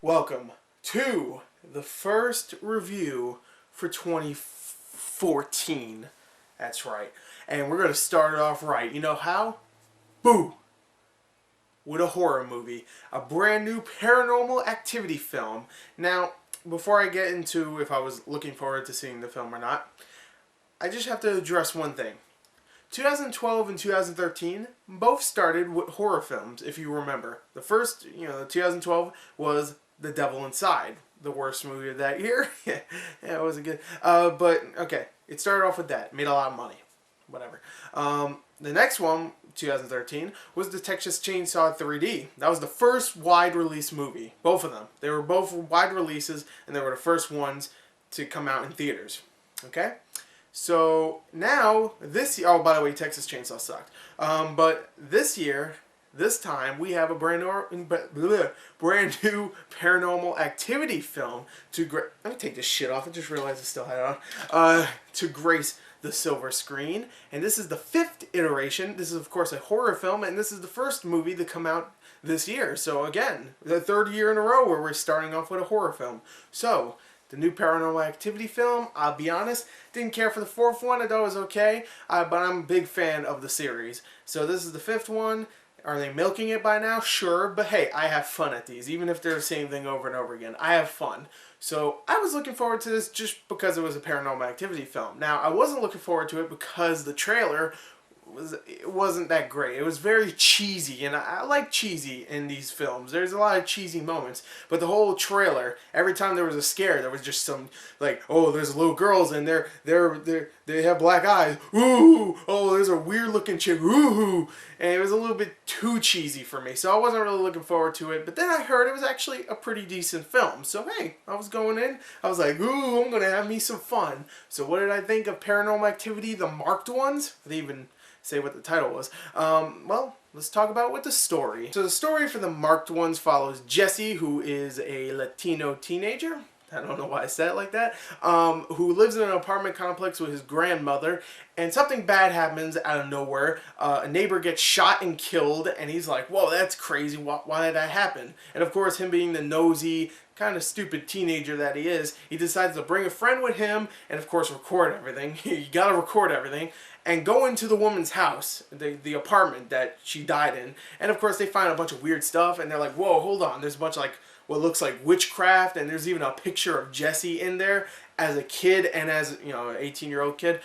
Welcome to the first review for 2014. That's right. And we're going to start it off right. You know how? Boo! With a horror movie. A brand new Paranormal Activity film. Now, before I get into if I was looking forward to seeing the film or not, I just have to address one thing. 2012 and 2013 both started with horror films, if you remember. The first, 2012 was The Devil Inside, the worst movie of that year. Yeah, it wasn't good. But, okay, it started off with that. Made a lot of money. Whatever. The next one, 2013, was the Texas Chainsaw 3D. That was the first wide release movie. Both of them. They were both wide releases, and they were the first ones to come out in theaters. Okay? So now, this year, oh, by the way, Texas Chainsaw sucked. But this year, this time, we have a brand new Paranormal Activity film to let me take this shit off. I just realized I still had it on. To grace the silver screen. And this is the 5th iteration. This is, of course, a horror film, and this is the first movie to come out this year. So, again, the 3rd year in a row where we're starting off with a horror film. So, the new Paranormal Activity film, I'll be honest, didn't care for the 4th one. I thought it was okay, but I'm a big fan of the series. So this is the 5th one. Are they milking it by now? Sure, but hey, I have fun at these, even if they're the same thing over and over again. I have fun. So I was looking forward to this just because it was a Paranormal Activity film. Now, I wasn't looking forward to it because the trailer wasn't that great. It was very cheesy, and I like cheesy in these films. There's a lot of cheesy moments, but the whole trailer, every time there was a scare, there was just some like, oh, there's little girls and they have black eyes. Ooh, oh, there's a weird looking chick. Ooh, and it was a little bit too cheesy for me, so I wasn't really looking forward to it. But then I heard it was actually a pretty decent film, so hey, I was going in. I was like, ooh, I'm gonna have me some fun. So what did I think of Paranormal Activity, the marked ones? They even say what the title was. Well, let's talk about what the story. So the story for the marked ones follows Jesse, who is a Latino teenager. I don't know why I said it like that. Who lives in an apartment complex with his grandmother, and something bad happens out of nowhere. A neighbor gets shot and killed, and he's like, whoa, that's crazy. Why did that happen? And of course, him being the nosy, kind of stupid teenager that he is, he decides to bring a friend with him, and of course record everything. You gotta record everything. And go into the woman's house, the apartment that she died in. And of course they find a bunch of weird stuff, and they're like, whoa, hold on, there's a bunch of like what looks like witchcraft, and there's even a picture of Jesse in there as a kid and as, an 18-year-old kid.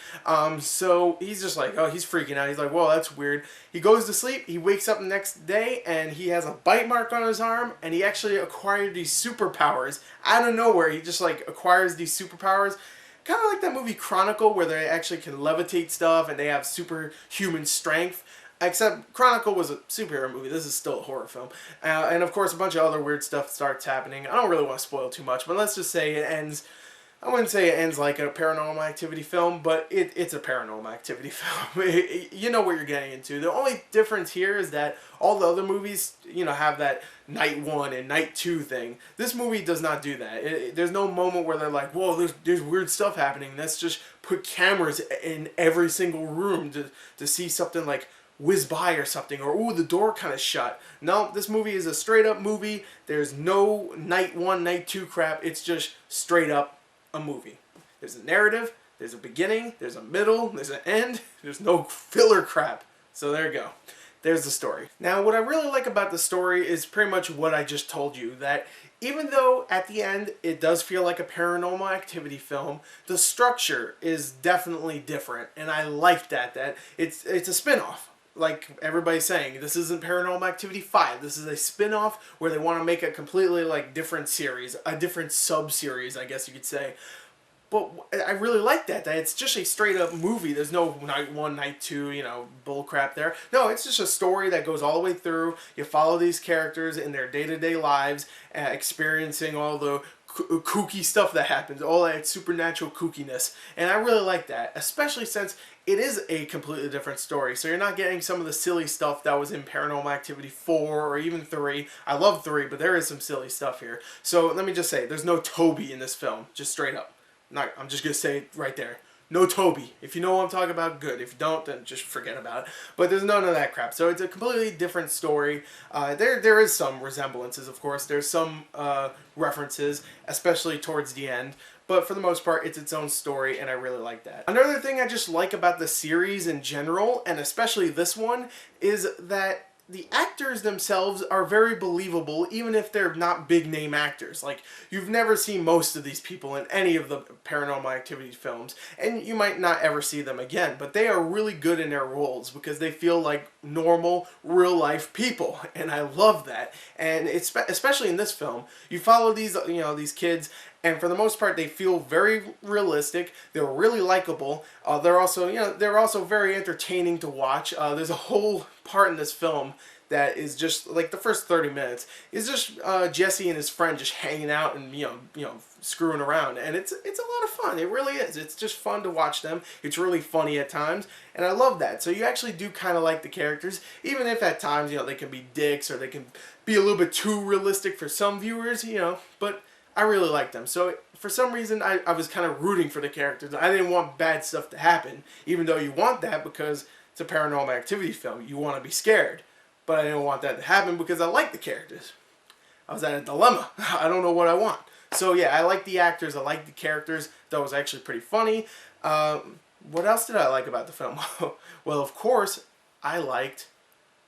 So he's just like, oh, he's freaking out. He's like, whoa, that's weird. He goes to sleep, he wakes up the next day, and he has a bite mark on his arm, and he actually acquired these superpowers. Out of nowhere, he just like acquires these superpowers. Kind of like that movie Chronicle, where they actually can levitate stuff and they have superhuman strength. Except Chronicle was a superhero movie. This is still a horror film. And of course, a bunch of other weird stuff starts happening. I don't really want to spoil too much, but let's just say it ends. I wouldn't say it ends like a Paranormal Activity film, but it's a Paranormal Activity film. You know what you're getting into. The only difference here is that all the other movies, have that night 1 and night 2 thing. This movie does not do that. There's no moment where they're like, whoa, there's weird stuff happening. Let's just put cameras in every single room to see something like whiz by or something, or ooh, the door kind of shut. No, this movie is a straight up movie. There's no night 1, night 2 crap. It's just straight up a movie. There's a narrative, there's a beginning, there's a middle, there's an end, there's no filler crap. So there you go. There's the story. Now, what I really like about the story is pretty much what I just told you, that even though at the end it does feel like a Paranormal Activity film, the structure is definitely different, and I like that it's a spin-off. Like everybody's saying, this isn't Paranormal Activity 5. This is a spin-off where they want to make a completely different series, a different sub-series, I guess you could say. But I really like that it's just a straight-up movie. There's no night 1, night 2, bull crap there. No, it's just a story that goes all the way through. You follow these characters in their day-to-day lives, experiencing all the kooky stuff that happens, all that supernatural kookiness. And I really like that, especially since it is a completely different story. So you're not getting some of the silly stuff that was in Paranormal Activity 4 or even 3. I love 3, but there is some silly stuff here. So let me just say, there's no Toby in this film, just straight up. I'm just going to say it right there. No Toby. If you know what I'm talking about, good. If you don't, then just forget about it. But there's none of that crap. So it's a completely different story. There is some resemblances, of course. There's some references, especially towards the end. But for the most part, it's its own story, and I really like that. Another thing I just like about the series in general, and especially this one, is that the actors themselves are very believable, even if they're not big name actors. Like, you've never seen most of these people in any of the Paranormal Activity films, and you might not ever see them again, but they are really good in their roles because they feel like normal, real life people, and I love that. And it's especially in this film, you follow these, these kids, and for the most part, they feel very realistic. They're really likable. They're also very entertaining to watch. There's a whole part in this film that is just like the first 30 minutes is just Jesse and his friend just hanging out and screwing around, and it's a lot of fun. It really is. It's just fun to watch them. It's really funny at times, and I love that. So you actually do kind of like the characters, even if at times they can be dicks or they can be a little bit too realistic for some viewers, but I really like them. So for some reason, I was kind of rooting for the characters. I didn't want bad stuff to happen, even though you want that because it's a Paranormal Activity film. You want to be scared. But I didn't want that to happen because I like the characters. I was at a dilemma. I don't know what I want. So yeah, I like the actors. I like the characters. That was actually pretty funny. What else did I like about the film? Well, of course, I liked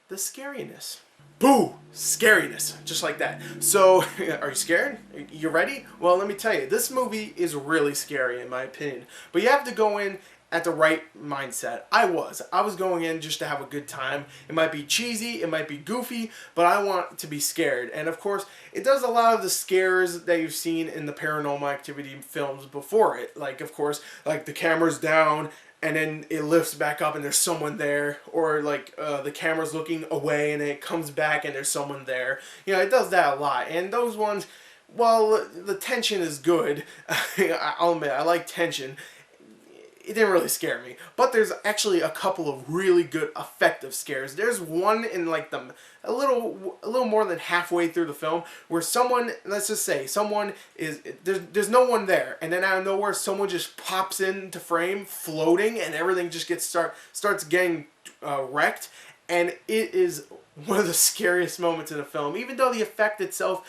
the scariness. Boo! Scariness. Just like that. So, are you scared? You ready? Well, let me tell you, this movie is really scary in my opinion. But you have to go in at the right mindset. I was going in just to have a good time. It might be cheesy, it might be goofy, but I want to be scared. And of course, it does a lot of the scares that you've seen in the Paranormal Activity films before it. Like, of course, like the camera's down and then it lifts back up and there's someone there, or like the camera's looking away and then it comes back and there's someone there. It does that a lot. And those ones, well, the tension is good. I'll admit, I like tension. It didn't really scare me, but there's actually a couple of really good effective scares. There's one in like a little more than halfway through the film where someone, let's just say someone is there's no one there, and then out of nowhere someone just pops into frame floating and everything just starts getting wrecked, and it is one of the scariest moments in the film. Even though the effect itself,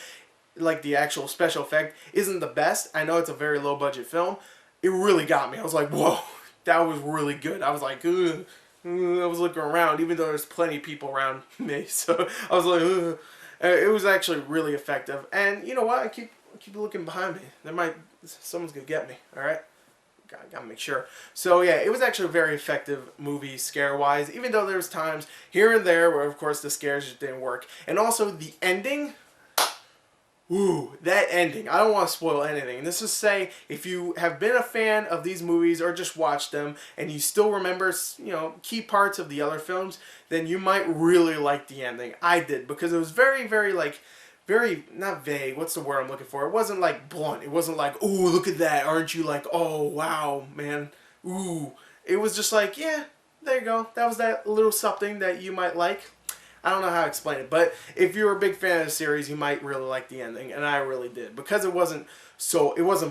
like the actual special effect, isn't the best. I know it's a very low budget film. It really got me. I was like, whoa, that was really good. I was like, ugh. I was looking around, even though there's plenty of people around me. So I was like, ugh. It was actually really effective. And you know what? I keep looking behind me. Someone's gonna get me. All right, gotta make sure. So yeah, it was actually a very effective movie scare-wise. Even though there was times here and there where, of course, the scares just didn't work. And also the ending. Ooh, that ending. I don't want to spoil anything. This is say, if you have been a fan of these movies or just watched them and you still remember, key parts of the other films, then you might really like the ending. I did, because it was very, very, not vague. What's the word I'm looking for? It wasn't like blunt. It wasn't like, ooh, look at that. Aren't you like, oh, wow, man. Ooh. It was just like, yeah, there you go. That was that little something that you might like. I don't know how to explain it, but if you're a big fan of the series, you might really like the ending, and I really did, because it wasn't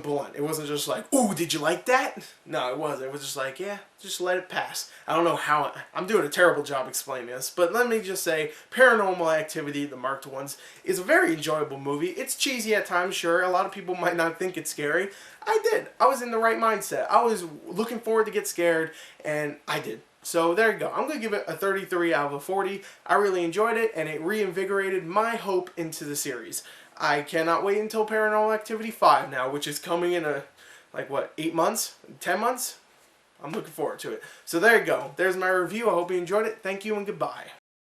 blunt. It wasn't just like, ooh, did you like that? No, it wasn't. It was just like, yeah, just let it pass. I don't know how, I'm doing a terrible job explaining this, but let me just say, Paranormal Activity, the marked ones, is a very enjoyable movie. It's cheesy at times, sure. A lot of people might not think it's scary. I did. I was in the right mindset. I was looking forward to get scared, and I did. So there you go. I'm going to give it a 33 out of 40. I really enjoyed it, and it reinvigorated my hope into the series. I cannot wait until Paranormal Activity 5 now, which is coming in 8 months? 10 months? I'm looking forward to it. So there you go. There's my review. I hope you enjoyed it. Thank you and goodbye.